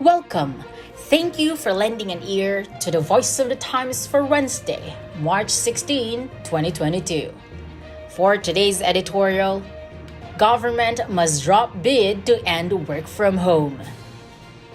Welcome. Thank you for lending an ear to the Voice of the Times for Wednesday, March 16, 2022. For today's editorial, Government must drop bid to end work from home.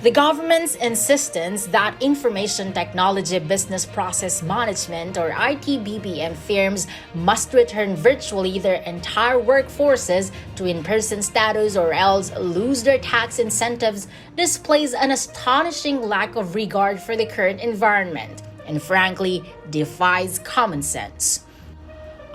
The government's insistence that information technology business process management or IT/BPM firms must return virtually their entire workforces to in-person status or else lose their tax incentives displays an astonishing lack of regard for the current environment and frankly defies common sense.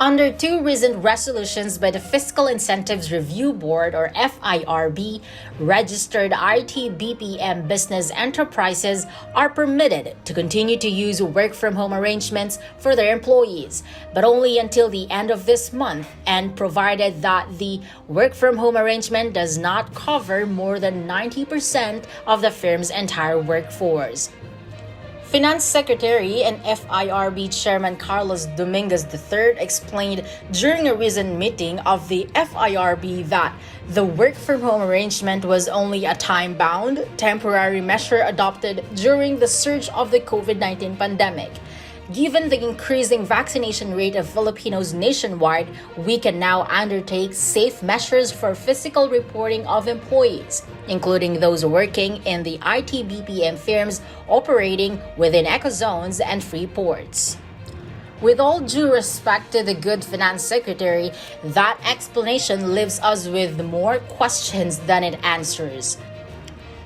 Under two recent resolutions by the Fiscal Incentives Review Board or FIRB, registered IT/BPM business enterprises are permitted to continue to use work-from-home arrangements for their employees, but only until the end of this month and provided that the work-from-home arrangement does not cover more than 90% of the firm's entire workforce. Finance Secretary and FIRB Chairman Carlos Dominguez III explained during a recent meeting of the FIRB that the work-from-home arrangement was only a time-bound, temporary measure adopted during the surge of the COVID-19 pandemic. Given the increasing vaccination rate of Filipinos nationwide, we can now undertake safe measures for physical reporting of employees, including those working in the IT/BPM firms operating within ecozones and free ports. With all due respect to the good finance secretary, that explanation leaves us with more questions than it answers.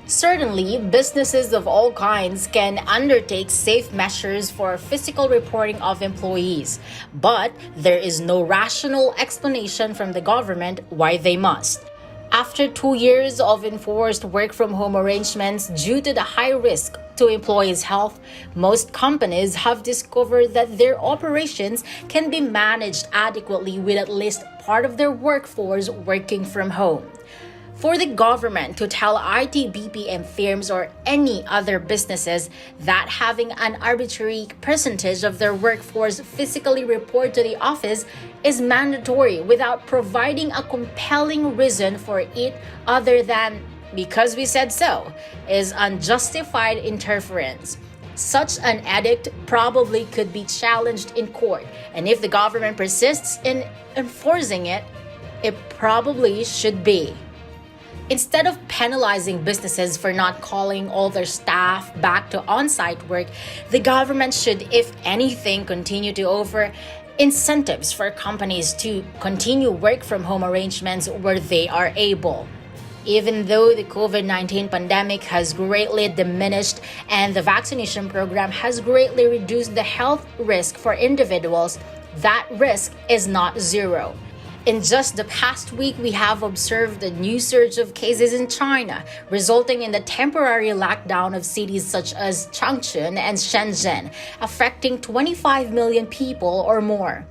Certainly, businesses of all kinds can undertake safe measures for physical reporting of employees, but there is no rational explanation from the government why they must. After 2 years of enforced work-from-home arrangements due to the high risk to employees' health, most companies have discovered that their operations can be managed adequately with at least part of their workforce working from home. For the government to tell IT/BPM firms or any other businesses that having an arbitrary percentage of their workforce physically report to the office is mandatory without providing a compelling reason for it other than because we said so is unjustified interference. Such an edict probably could be challenged in court, and if the government persists in enforcing it, it probably should be. Instead of penalizing businesses for not calling all their staff back to on-site work, the government should, if anything, continue to offer incentives for companies to continue work-from-home arrangements where they are able. Even though the COVID-19 pandemic has greatly diminished and the vaccination program has greatly reduced the health risk for individuals, that risk is not zero. In just the past week, we have observed a new surge of cases in China, resulting in the temporary lockdown of cities such as Changchun and Shenzhen, affecting 25 million people or more.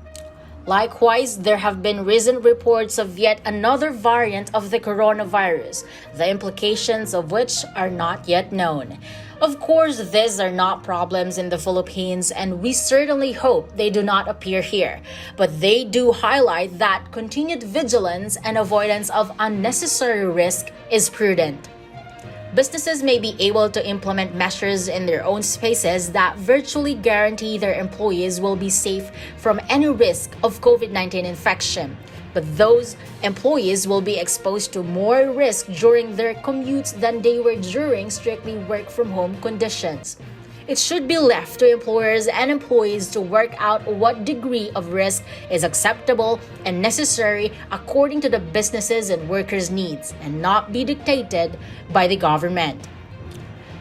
Likewise, there have been recent reports of yet another variant of the coronavirus, the implications of which are not yet known. Of course, these are not problems in the Philippines, and we certainly hope they do not appear here. But they do highlight that continued vigilance and avoidance of unnecessary risk is prudent. Businesses may be able to implement measures in their own spaces that virtually guarantee their employees will be safe from any risk of COVID-19 infection. But those employees will be exposed to more risk during their commutes than they were during strictly work-from-home conditions. It should be left to employers and employees to work out what degree of risk is acceptable and necessary according to the businesses' and workers' needs and not be dictated by the government.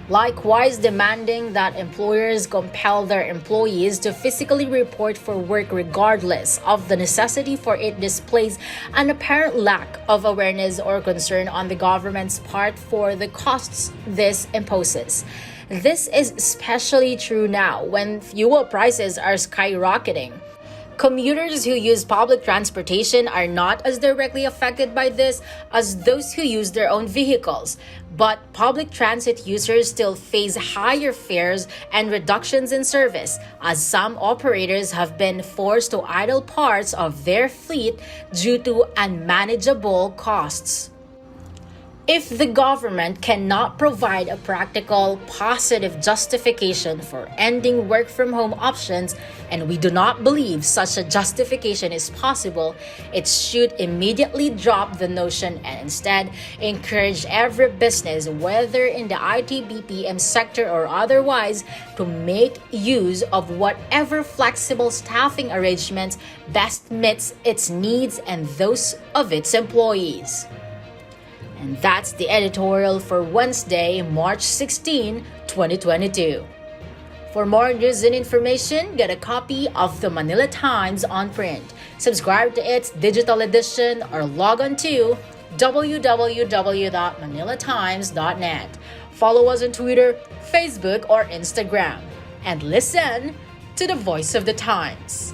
Likewise, demanding that employers compel their employees to physically report for work regardless of the necessity for it displays an apparent lack of awareness or concern on the government's part for the costs this imposes. This is especially true now when fuel prices are skyrocketing. Commuters who use public transportation are not as directly affected by this as those who use their own vehicles, but public transit users still face higher fares and reductions in service, as some operators have been forced to idle parts of their fleet due to unmanageable costs. If the government cannot provide a practical, positive justification for ending work from home options, and we do not believe such a justification is possible, it should immediately drop the notion and instead encourage every business, whether in the IT BPM sector or otherwise, to make use of whatever flexible staffing arrangements best meets its needs and those of its employees. And that's the editorial for Wednesday, March 16, 2022. For more news and information, get a copy of the Manila Times on print. Subscribe to its digital edition or log on to www.manilatimes.net. Follow us on Twitter, Facebook, or Instagram. And listen to the Voice of the Times.